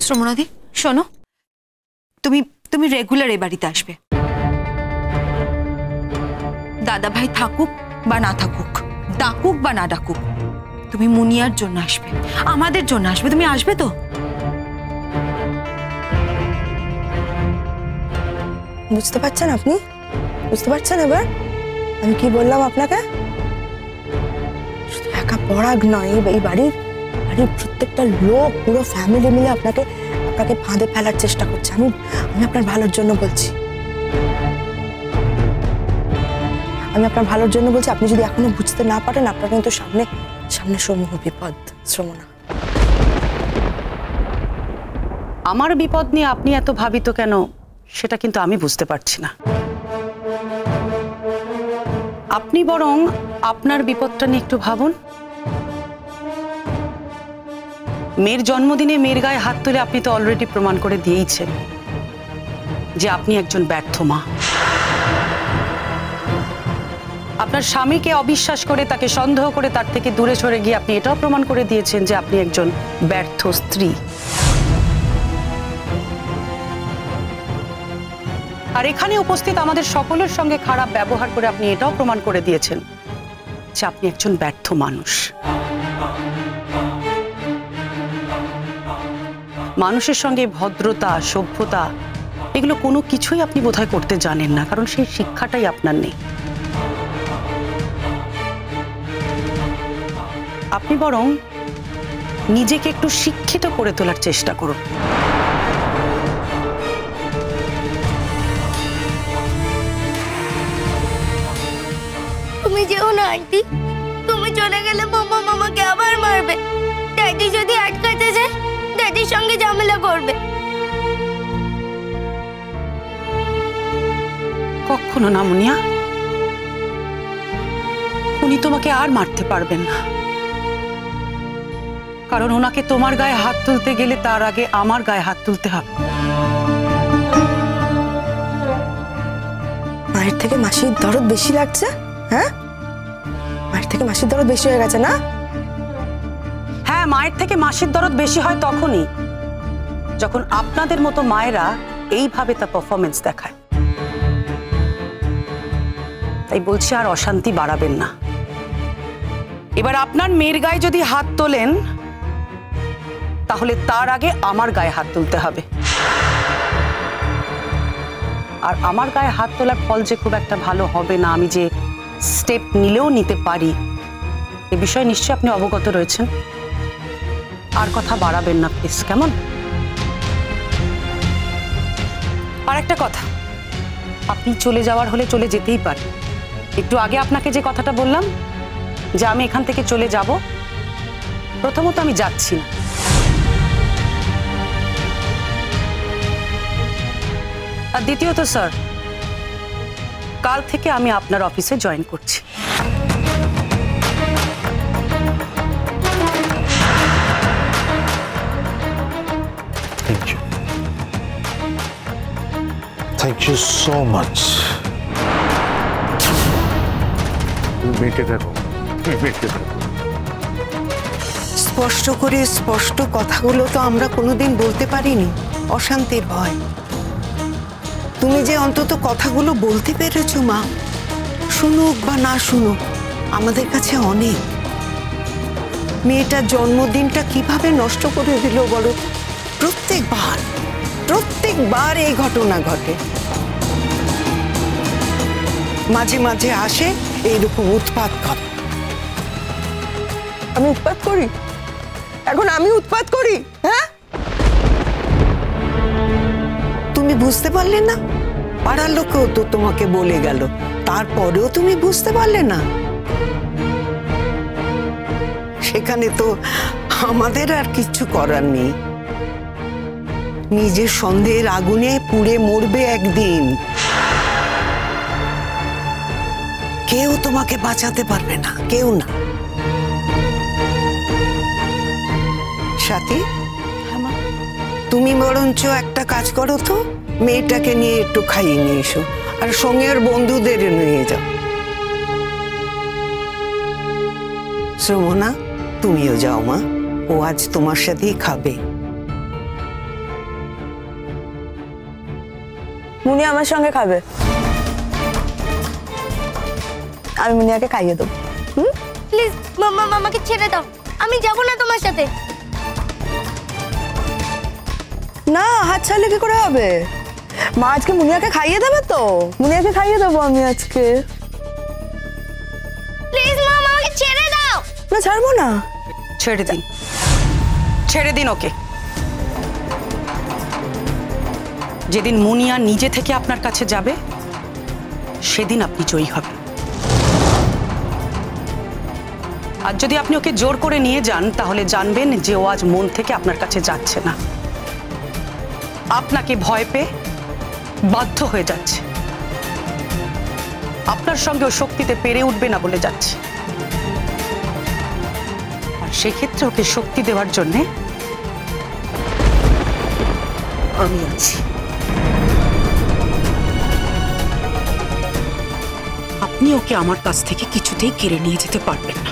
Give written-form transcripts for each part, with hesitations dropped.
শ্রমণাদি শোনো, তুমি তুমি রেগুলার এই বাড়িতে আসবে। দাদা ভাই থাকুক বা না থাকুক, ডাকুক বা না ডাকুক, তুমি মুনিয়ার জন্য আসবে, আমাদের জন্য আসবে। তুমি আসবে তো? বুঝতে পারছেন আপনি? বুঝতে পারছেন এবার আমি কি বললাম আপনাকে? শুধু একা পরাগ নয়, এই বাড়ির প্রত্যেকটা লোক, পুরো ফ্যামিলি মিলে আপনাকে ফাঁদে ফেলার চেষ্টা করছে। আমি আপনার ভালোর জন্য বলছি, আপনি যদি এখনো বুঝতে না পারেন, আপনার কিন্তু সামনে সমূহ বিপদ। শ্রমণা, আমার বিপদ নিয়ে আপনি এত ভাবিত কেন সেটা কিন্তু আমি বুঝতে পারছি না। আপনি বরং আপনার বিপদটা নিয়ে একটু ভাবুন। মেয়ের জন্মদিনে মেয়ের গায়ে হাত তুলে আপনি তো অলরেডি প্রমাণ করে দিয়েইছেন যে আপনি একজন ব্যর্থ মা। আপনার স্বামীকে অবিশ্বাস করে, তাকে সন্দেহ করে, তার থেকে দূরে সরে গিয়ে আপনি এটাও প্রমাণ করে দিয়েছেন যে আপনি একজন ব্যর্থ স্ত্রী। আর এখানে উপস্থিত আমাদের সকলের সঙ্গে খারাপ ব্যবহার করে আপনি এটাও প্রমাণ করে দিয়েছেন যে আপনি একজন ব্যর্থ মানুষ। মানুষের সঙ্গে ভদ্রতা, সভ্যতা এগুলো কোনো কিছুই আপনি বোধহয় করতে জানেন না, কারণ সেই শিক্ষাটাই আপনার নেই। আপনি বরং নিজেকে একটু শিক্ষিত করে তোলার চেষ্টা করুন। তুমি যেও না আন্টি, তুমি চলে গেলে মামা মামাকে আবার মারবে। ড্যাডি যদি আটকাতে যায়, ড্যাডির সঙ্গে ঝামেলা করবে। কখনো না মুনিয়া, উনি তোমাকে আর মারতে পারবেন না, কারণ ওনাকে তোমার গায়ে হাত তুলতে গেলে তার আগে আমার গায়ে হাত তুলতে হবে। মায়ের থেকে মাসির দরদ বেশি লাগছে? হ্যাঁ, মায়ের থেকে মাসির দরদ বেশি হয়ে গেছে না? হ্যাঁ, মায়ের থেকে মাসির দরদ বেশি হয় তখনই যখন আপনাদের মতো মায়েরা এইভাবে তার পারফরমেন্স দেখায়। তাই বলছি, আর অশান্তি বাড়াবেন না। এবার আপনার মেয়ের গায়ে যদি হাত তোলেন, তাহলে তার আগে আমার গায়ে হাত তুলতে হবে। আর আমার গায়ে হাত তোলার ফল যে খুব একটা ভালো হবে না, আমি যে স্টেপ নিলেও নিতে পারি, এ বিষয়ে নিশ্চয়ই আপনি অবগত রয়েছেন। আর কথা বাড়াবেন না প্লিজ, কেমন? আর একটা কথা, আপনি চলে যাওয়ার হলে চলে যেতেই পারেন। একটু আগে আপনাকে যে কথাটা বললাম যে আমি এখান থেকে চলে যাব, প্রথমত আমি যাচ্ছি না, আর দ্বিতীয়ত স্যার, কাল থেকে আমি আপনার অফিসে জয়েন করছি। Thank you so much. মেয়েকে দেখো, মেয়েকে দেখো। স্পষ্ট করে স্পষ্ট কথাগুলো তো আমরা কোনোদিন বলতে পারিনি, অশান্তির ভয়। তুমি যে অন্তত কথাগুলো বলতে পেরেছো মা, শুনুক বা না শুনুক আমাদের কাছে অনেক। মেয়েটার জন্মদিনটা কিভাবে নষ্ট করে দিল বলো? প্রত্যেকবার এই ঘটনা ঘটে। মাঝে মাঝে আসে এইরকম উৎপাত করে। আমি উৎপাত করি? এখন আমি উৎপাত করি? হ্যাঁ, তুমি বুঝতে পারলে না? পাড়ার লোকেও তো তোমাকে বলে গেল, তারপরেও তুমি বুঝতে পারলে না? সেখানে তো আমাদের আর কিছু করার নেই। নিজের সন্দেহের আগুনে পুড়ে মরবে একদিন। কেউ তোমাকে বাঁচাতে পারবে না, কেউ না। সাথী, তুমি বরঞ্চ একটা কাজ করো তো, মেয়েটাকে নিয়ে একটু খাইয়ে নিয়ে এসো, আর সঙ্গে আর বন্ধুদের নিয়ে যাও। শ্রমণা, তুমিও যাও মা, ও আজ তোমার সাথেই খাবে। মুনি আমার সঙ্গে খাবে, আমি মুনিয়াকে খাইয়ে দেবো। প্লিজ মাম্মা আমাকে ছেড়ে দাও, আমি যাব না তোমার সাথে। না, হাত ছাড়লে কি করে হবে? মা আজকে মুনিয়াকে খাইয়ে দেবে তো, মুনিয়াকে খাইয়ে দেবো আমি আজকে। প্লিজ মাম্মা আমাকে ছেড়ে দাও। না, ছাড়বো না। ছেড়ে দিন, ছেড়ে দিন ওকে। যেদিন মুনিয়া নিজে থেকে আপনার কাছে যাবে সেদিন আপনি জয়ী হবেন। আর যদি আপনি ওকে জোর করে নিয়ে যান তাহলে জানবেন যে ও আজ মন থেকে আপনার কাছে যাচ্ছে না, আপনাকে ভয় পেয়ে বাধ্য হয়ে যাচ্ছে। আপনার সঙ্গে ও শক্তিতে পেরে উঠবে না বলে যাচ্ছে। আর সেক্ষেত্রে ওকে শক্তি দেওয়ার জন্যে আমি আছি। আপনি ওকে আমার কাছ থেকে কিছুতেই কেড়ে নিয়ে যেতে পারবেন না।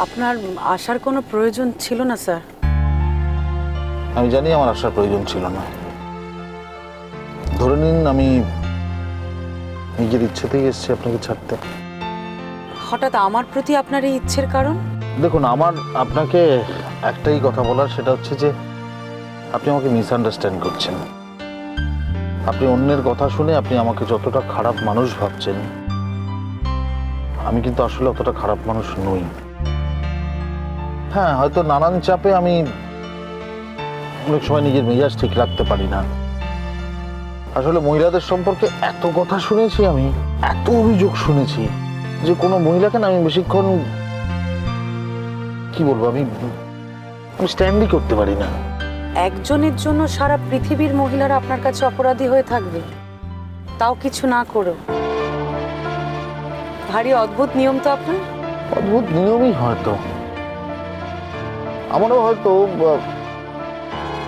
আপনার আসার কোনো প্রয়োজন ছিল না স্যার। আমি জানি আমার আসার প্রয়োজন ছিল না। ধরে নিন আমি নিজের ইচ্ছেতেই এসেছি আপনাকে ছাড়তে। হঠাৎ আমার প্রতি আপনার এই ইচ্ছের কারণ? দেখুন, আমার আপনাকে একটাই কথা বলার, সেটা হচ্ছে যে আপনি আমাকে মিসআন্ডারস্ট্যান্ড করছেন। আপনি অন্যের কথা শুনে আপনি আমাকে যতটা খারাপ মানুষ ভাবছেন, আমি কিন্তু আসলে অতটা খারাপ মানুষ নই। হ্যাঁ, হয়তো নানান চাপে আমি অনেক সময় নিজের মেজাজ ঠিক রাখতে পারি না। আসলে মহিলাদের সম্পর্কে এত কথা শুনেছি, আমি এত অভিযোগ শুনেছি যে কোনো মহিলাকে না আমি বেশিক্ষণ কি বলবো, আমি স্ট্যান্ডই করতে পারি না। একজনের জন্য সারা পৃথিবীর মহিলারা আপনার কাছে অপরাধী হয়ে থাকবে, তাও কিছু না করো। ভারী অদ্ভুত নিয়ম তো আপনার। অদ্ভুত নিয়মই হয়তো। আমারও হয়তো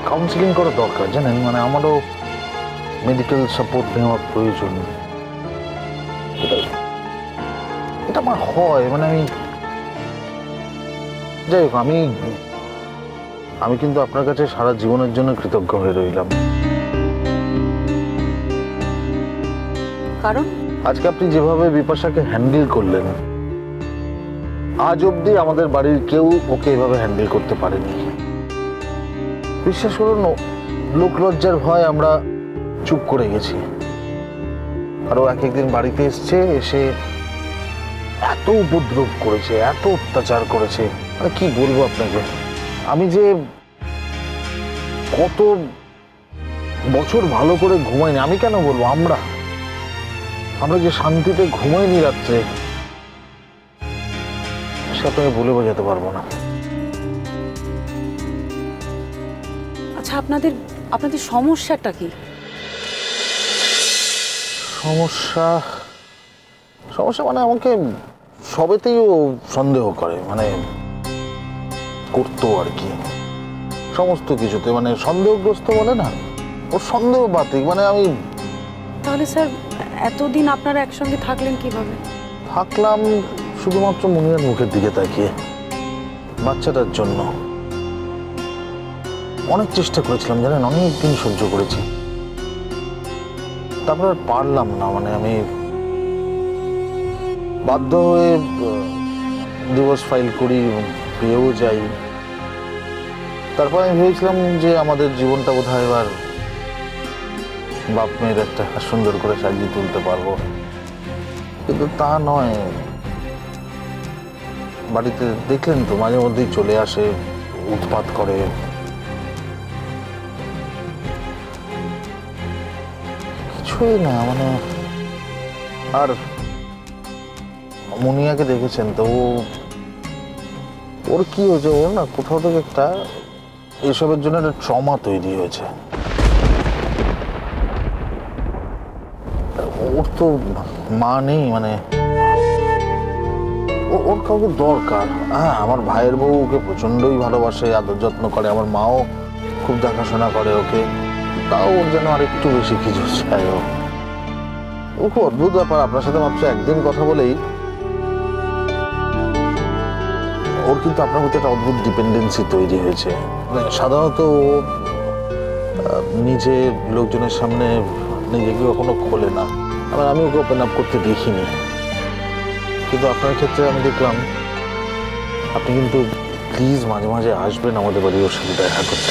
কাউন্সিলিং করা দরকার, জানেন, মানে আমারও মেডিকেল সাপোর্ট নেওয়ার প্রয়োজন। এটা আমার হয়, মানে আমি যাই হোক, আমি কিন্তু আপনার কাছে সারা জীবনের জন্য কৃতজ্ঞ হয়ে রইলাম। কারণ আজকে আপনি যেভাবে বিপাশাকে হ্যান্ডেল করলেন, আজ অবধি আমাদের বাড়ির কেউ ওকে এভাবে হ্যান্ডেল করতে পারেনি। বিশ্বাস করুন, লোকলজ্জার ভয় আমরা চুপ করে গেছি। আর ও এক একদিন বাড়িতে এসে এত উপদ্রব করেছে, এত অত্যাচার করেছে, মানে কি বলবো আপনাকে। আমি যে কত বছর ভালো করে ঘুমাইনি, আমি কেন বলবো, আমরা যে শান্তিতে ঘুমাইনি রাত্রে, সে আপনাকে বলে বোঝাতে পারবো না। আচ্ছা, আপনাদের সমস্যাটা কি? সমস্যা মানে আমাকে সবেতেই ও সন্দেহ করে, মানে করতো আর কি, সমস্ত কিছুতে, মানে সন্দেহগ্রস্ত বলে না, ও সন্দেহবাতিক। মানে আমি তাহলে স্যার এতদিন আপনারা একসঙ্গে থাকলেন কিভাবে? থাকলাম শুধুমাত্র মুনিয়ার মুখের দিকে তাকিয়ে, বাচ্চাটার জন্য। অনেক চেষ্টা করেছিলাম, জানেন, অনেক দিন সহ্য করেছি, তারপর আর পারলাম না। মানে আমি বাধ্য হয়ে ডিভোর্স ফাইল করি, পেয়েও যাই। তারপর আমি ভেবেছিলাম যে আমাদের জীবনটা বোধহয় এবার বাপ মেয়ের একটা সুন্দর করে সাজিয়ে তুলতে পারবো, কিন্তু তা নয়। বাড়িতে দেখলেন তো, মাঝে মধ্যেই চলে আসে, উৎপাত করে। কিছুই না, মানে আর মুনিয়াকে দেখেছেন তো, ওর কি হয়েছে, ওর না কোথাও থেকে একটা এসবের জন্য একটা ট্রমা তৈরি হয়েছে। ওর তো মা নেই, মানে ওর কাউকে দরকার। হ্যাঁ, আমার ভাইয়ের বউ ওকে প্রচন্ডই ভালোবাসে, আদর যত্ন করে, আমার মাও খুব দেখাশোনা করে ওকে, তাও ওর যেন আর একটু বেশি কিছু চাই। ও খুব অদ্ভুত ব্যাপার। আপনার সাথে মাত্র একদিন কথা বলেই ওর কিন্তু আপনার প্রতি একটা অদ্ভুত ডিপেন্ডেন্সি তৈরি হয়েছে। মানে সাধারণত ও নিজে লোকজনের সামনে নিজেকে কখনো খোলে না, আবার আমি ওকে ওপেন আপ করতে দেখিনি। কিন্তু আপনার ক্ষেত্রে আমি দেখলাম আপনি কিন্তু প্লিজ মাঝে মাঝে আসবেন আমাদের বাড়ি ওর সাথে দেখা করতে।